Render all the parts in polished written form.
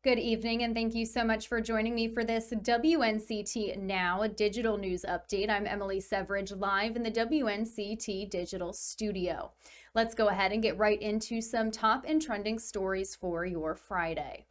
Good evening, and thank you so much for joining me for this WNCT Now digital news update. I'm Emily Severidge, live in the WNCT digital studio. Let's go ahead and get right into some top and trending stories for your Friday.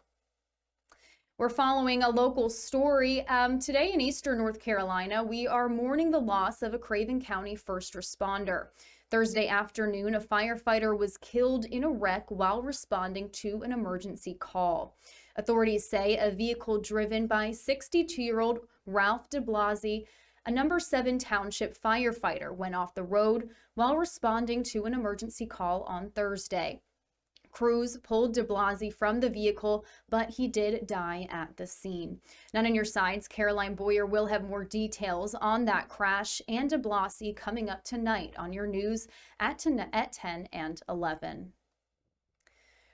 We're following a local story. Today in Eastern North Carolina, we are mourning the loss of a Craven County first responder. Thursday afternoon, a firefighter was killed in a wreck while responding to an emergency call. Authorities say a vehicle driven by 62-year-old Ralph DeBlasi, a number 7 township firefighter, went off the road while responding to an emergency call on Thursday. Crews pulled DeBlasi from the vehicle, but he did die at the scene. Now on your sides, Caroline Boyer will have more details on that crash and DeBlasi coming up tonight on your news at 10 and 11.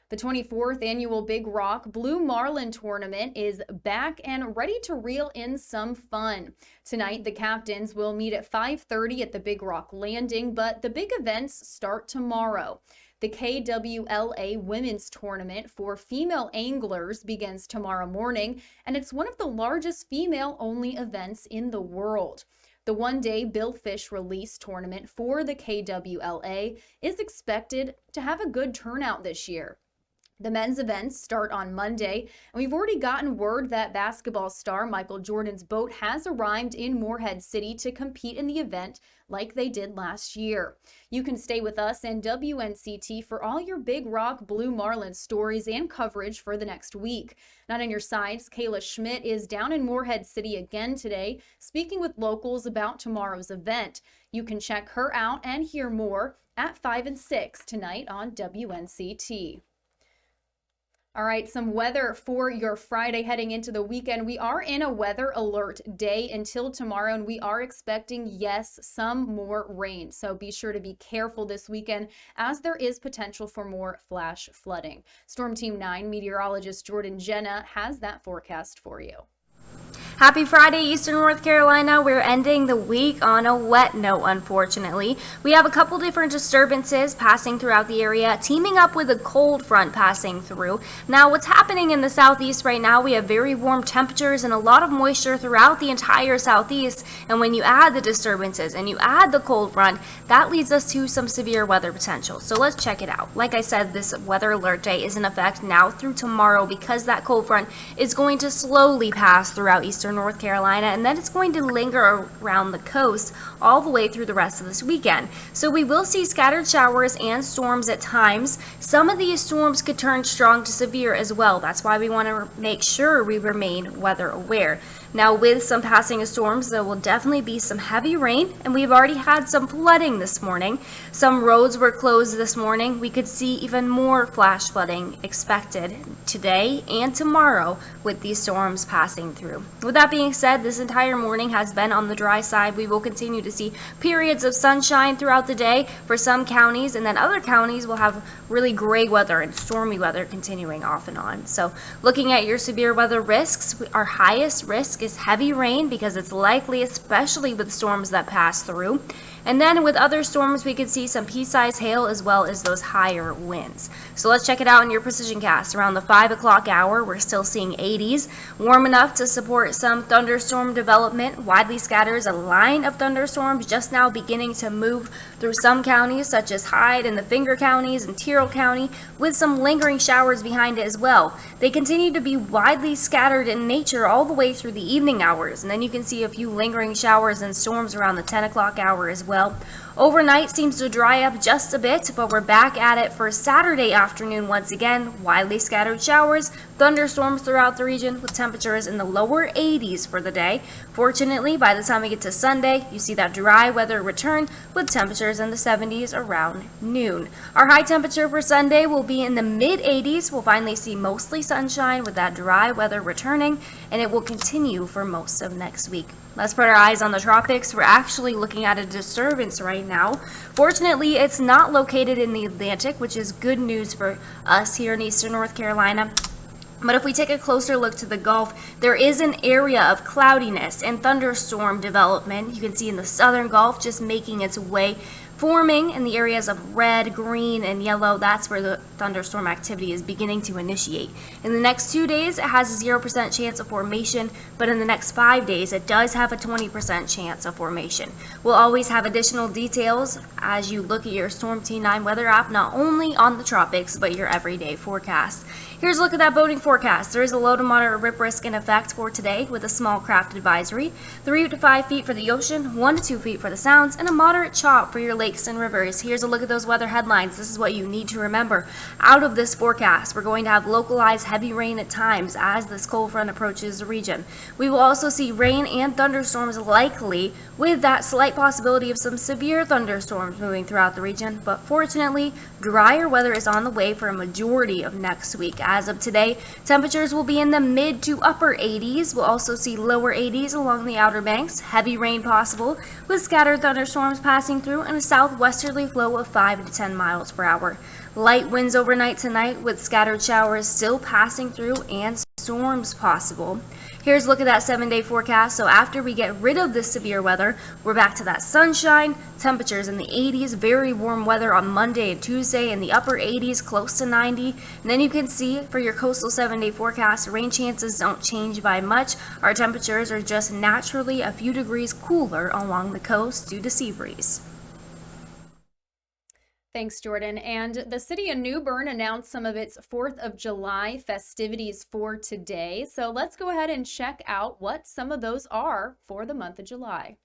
The 24th annual Big Rock Blue Marlin tournament is back and ready to reel in some fun. Tonight, the captains will meet at 5:30 at the Big Rock Landing, but the big events start tomorrow. The KWLA Women's Tournament for female anglers begins tomorrow morning, and it's one of the largest female-only events in the world. The one-day billfish release tournament for the KWLA is expected to have a good turnout this year. The men's events start on Monday, and we've already gotten word that basketball star Michael Jordan's boat has arrived in Morehead City to compete in the event like they did last year. You can stay with us and WNCT for all your Big Rock Blue Marlin stories and coverage for the next week. Not on your sides, Kayla Schmidt is down in Morehead City again today, speaking with locals about tomorrow's event. You can check her out and hear more at 5 and 6 tonight on WNCT. All right, some weather for your Friday heading into the weekend. We are in a weather alert day until tomorrow, and we are expecting, yes, some more rain. So be sure to be careful this weekend as there is potential for more flash flooding. Storm Team 9 meteorologist Jordan Jenna has that forecast for you. Happy Friday, Eastern North Carolina. We're ending the week on a wet note, unfortunately. We have a couple different disturbances passing throughout the area, teaming up with a cold front passing through. Now, what's happening in the southeast right now, we have very warm temperatures and a lot of moisture throughout the entire southeast. And when you add the disturbances and you add the cold front, that leads us to some severe weather potential. So let's check it out. Like I said, this weather alert day is in effect now through tomorrow because that cold front is going to slowly pass throughout Eastern North Carolina, and then it's going to linger around the coast all the way through the rest of this weekend. So we will see scattered showers and storms at times. Some of these storms could turn strong to severe as well. That's why we want to make sure we remain weather aware. Now, with some passing of storms, there will definitely be some heavy rain, and we've already had some flooding this morning. Some roads were closed this morning. We could see even more flash flooding expected today and tomorrow with these storms passing through. With that being said, this entire morning has been on the dry side. We will continue to see periods of sunshine throughout the day for some counties, and then other counties will have really gray weather and stormy weather continuing off and on. So looking at your severe weather risks, our highest risk is heavy rain because it's likely, especially with storms that pass through. And then with other storms, we could see some pea-sized hail as well as those higher winds. So let's check it out in your precision cast. Around the 5 o'clock hour, we're still seeing 80s, warm enough to support some thunderstorm development. Widely scatters a line of thunderstorms just now beginning to move through some counties such as Hyde and the Finger counties and Tyrrell County, with some lingering showers behind it as well. They continue to be widely scattered in nature all the way through the evening hours, and then you can see a few lingering showers and storms around the 10 o'clock hour as well. Overnight seems to dry up just a bit, but we're back at it for Saturday afternoon once again. Widely scattered showers, thunderstorms throughout the region with temperatures in the lower 80s for the day. Fortunately, by the time we get to Sunday, you see that dry weather return with temperatures in the 70s around noon. Our high temperature for Sunday will be in the mid 80s. We'll finally see mostly sunshine with that dry weather returning, and it will continue for most of next week. Let's put our eyes on the tropics. We're actually looking at a disturbance right now. Fortunately, it's not located in the Atlantic, which is good news for us here in Eastern North Carolina. But if we take a closer look to the Gulf, there is an area of cloudiness and thunderstorm development. You can see in the southern Gulf just making its way forming in the areas of red, green, and yellow. That's where the thunderstorm activity is beginning to initiate. In the next 2 days, it has a 0% chance of formation, but in the next 5 days, it does have a 20% chance of formation. We'll always have additional details as you look at your Storm T9 weather app, not only on the tropics, but your everyday forecast. Here's a look at that boating forecast. There is a low to moderate rip risk in effect for today with a small craft advisory, 3 to 5 feet for the ocean, 1 to 2 feet for the sounds, and a moderate chop for your lakes and rivers. Here's a look at those weather headlines. This is what you need to remember. Out of this forecast, we're going to have localized heavy rain at times as this cold front approaches the region. We will also see rain and thunderstorms likely, with that slight possibility of some severe thunderstorms moving throughout the region, but fortunately, drier weather is on the way for a majority of next week. As of today, temperatures will be in the mid to upper 80s. We'll also see lower 80s along the Outer Banks, heavy rain possible, with scattered thunderstorms passing through and a southwesterly flow of 5 to 10 miles per hour. Light winds overnight tonight with scattered showers still passing through and storms possible. Here's a look at that 7-day forecast. So after we get rid of this severe weather, we're back to that sunshine, temperatures in the 80s, very warm weather on Monday and Tuesday in the upper 80s, close to 90. And then you can see for your coastal 7-day forecast, rain chances don't change by much. Our temperatures are just naturally a few degrees cooler along the coast due to sea breeze. Thanks, Jordan. And the city of New Bern announced some of its 4th of July festivities for today. So let's go ahead and check out what some of those are for the month of July.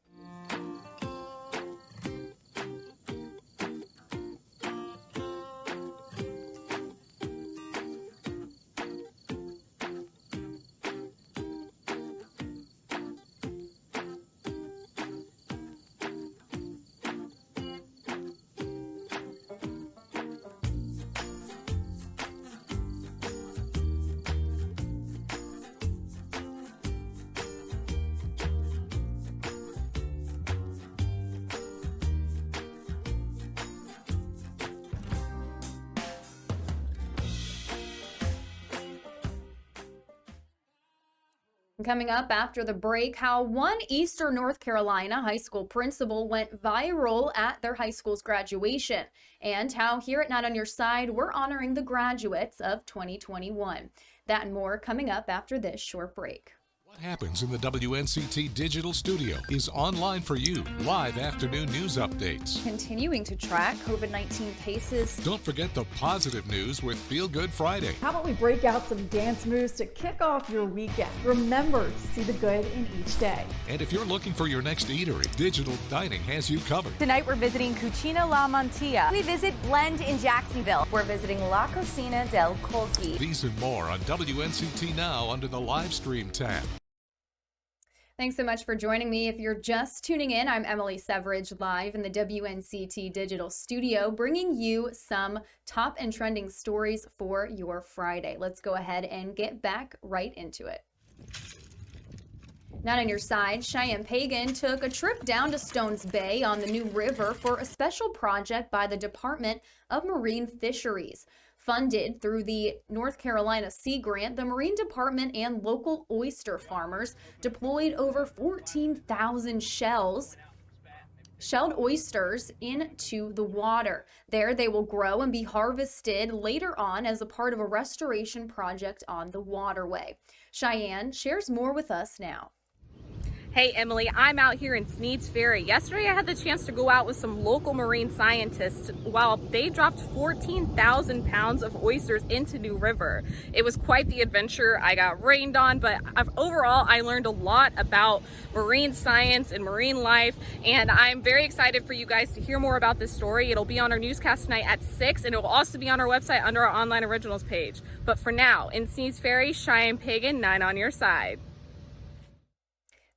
Coming up after the break, how one Eastern North Carolina high school principal went viral at their high school's graduation, and how here at Not On Your Side, we're honoring the graduates of 2021. That and more coming up after this short break. What happens in the WNCT Digital Studio is online for you. Live afternoon news updates. Continuing to track COVID-19 cases. Don't forget the positive news with Feel Good Friday. How about we break out some dance moves to kick off your weekend? Remember to see the good in each day. And if you're looking for your next eatery, Digital Dining has you covered. Tonight we're visiting Cucina La Mantilla. We visit Blend in Jacksonville. We're visiting La Cocina del Colqui. These and more on WNCT Now under the live stream tab. Thanks so much for joining me. If you're just tuning in, I'm Emily Severidge, live in the WNCT Digital Studio, bringing you some top and trending stories for your Friday. Let's go ahead and get back right into it. Not on your side, Cheyenne Pagan took a trip down to Stones Bay on the New River for a special project by the Department of Marine Fisheries. Funded through the North Carolina Sea Grant, the Marine Department and local oyster farmers deployed over 14,000 shelled oysters into the water. There they will grow and be harvested later on as a part of a restoration project on the waterway. Cheyenne shares more with us now. Hey Emily, I'm out here in Sneads Ferry. Yesterday I had the chance to go out with some local marine scientists while they dropped 14,000 pounds of oysters into New River. It was quite the adventure. I got rained on, but overall I learned a lot about marine science and marine life, and I'm very excited for you guys to hear more about this story. It'll be on our newscast tonight at 6, and it will also be on our website under our online originals page. But for now, in Sneads Ferry, Cheyenne Pagan, 9 on your side.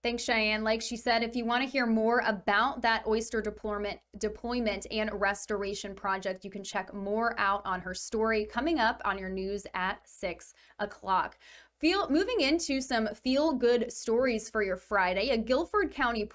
Thanks, Cheyenne. Like she said, if you want to hear more about that oyster deployment and restoration project, you can check more out on her story coming up on your news at 6 o'clock. Moving into some feel-good stories for your Friday, a Guilford County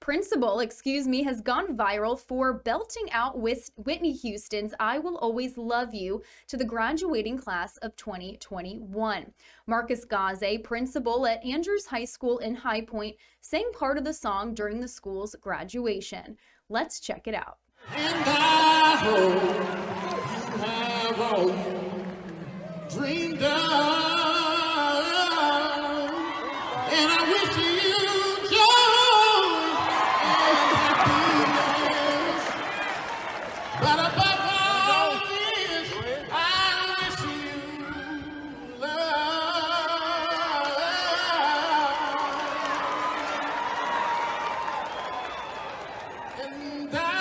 principal has gone viral for belting out Whitney Houston's "I Will Always Love You" to the graduating class of 2021. Marcus Gaze, principal at Andrews High School in High Point, sang part of the song during the school's graduation. Let's check it out. And I hope you have all you dreamed of. And I wish you joy and happiness. But above all this, I wish you love. And I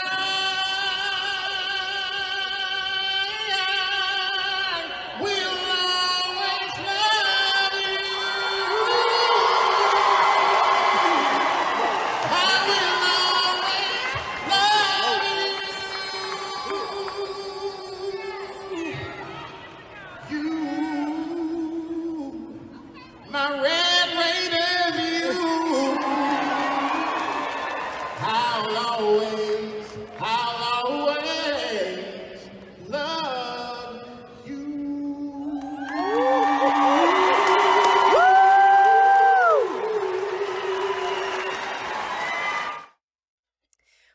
will always love you. I will always love you. You, my red raiders, you. I'll always love you.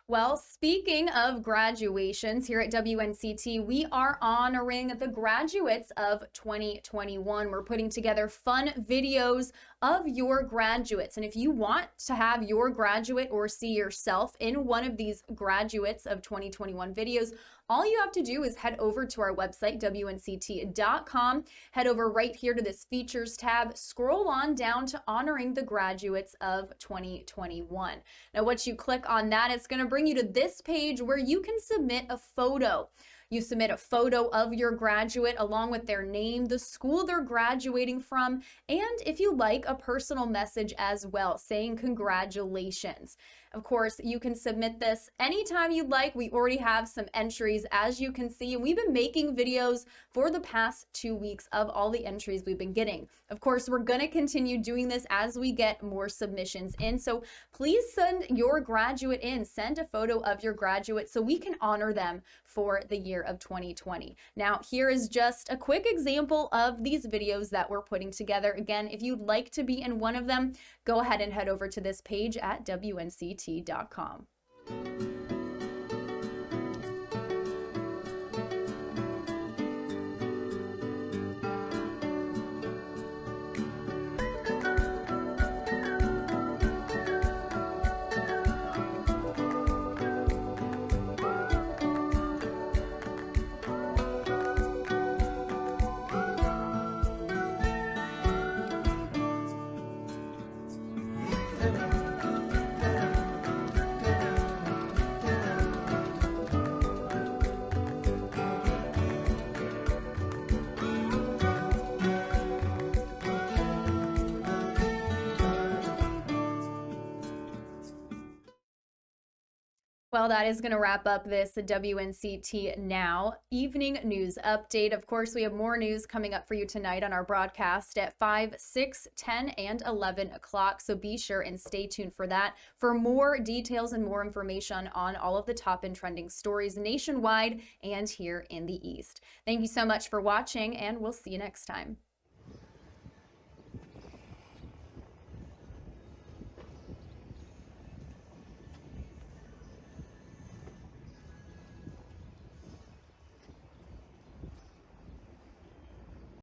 Well, speaking of graduations, here at WNCT, we are honoring the graduates of 2021. We're putting together fun videos of your graduates. And if you want to have your graduate or see yourself in one of these graduates of 2021 videos, all you have to do is head over to our website, WNCT.com, head over right here to this features tab, scroll on down to honoring the graduates of 2021. Now, once you click on that, it's going to bring you to this page where you can submit a photo. You submit a photo of your graduate along with their name, the school they're graduating from, and if you like, a personal message as well saying congratulations. Of course, you can submit this anytime you'd like. We already have some entries, as you can see, and we've been making videos for the past 2 weeks of all the entries we've been getting. Of course, we're going to continue doing this as we get more submissions in, so please send your graduate in. Send a photo of your graduate so we can honor them for the year of 2020. Now, here is just a quick example of these videos that we're putting together. Again, if you'd like to be in one of them, go ahead and head over to this page at WNCT.com. Well, that is going to wrap up this WNCT Now evening news update. Of course, we have more news coming up for you tonight on our broadcast at 5, 6, 10, and 11 o'clock. So be sure and stay tuned for that for more details and more information on all of the top and trending stories nationwide and here in the East. Thank you so much for watching, and we'll see you next time.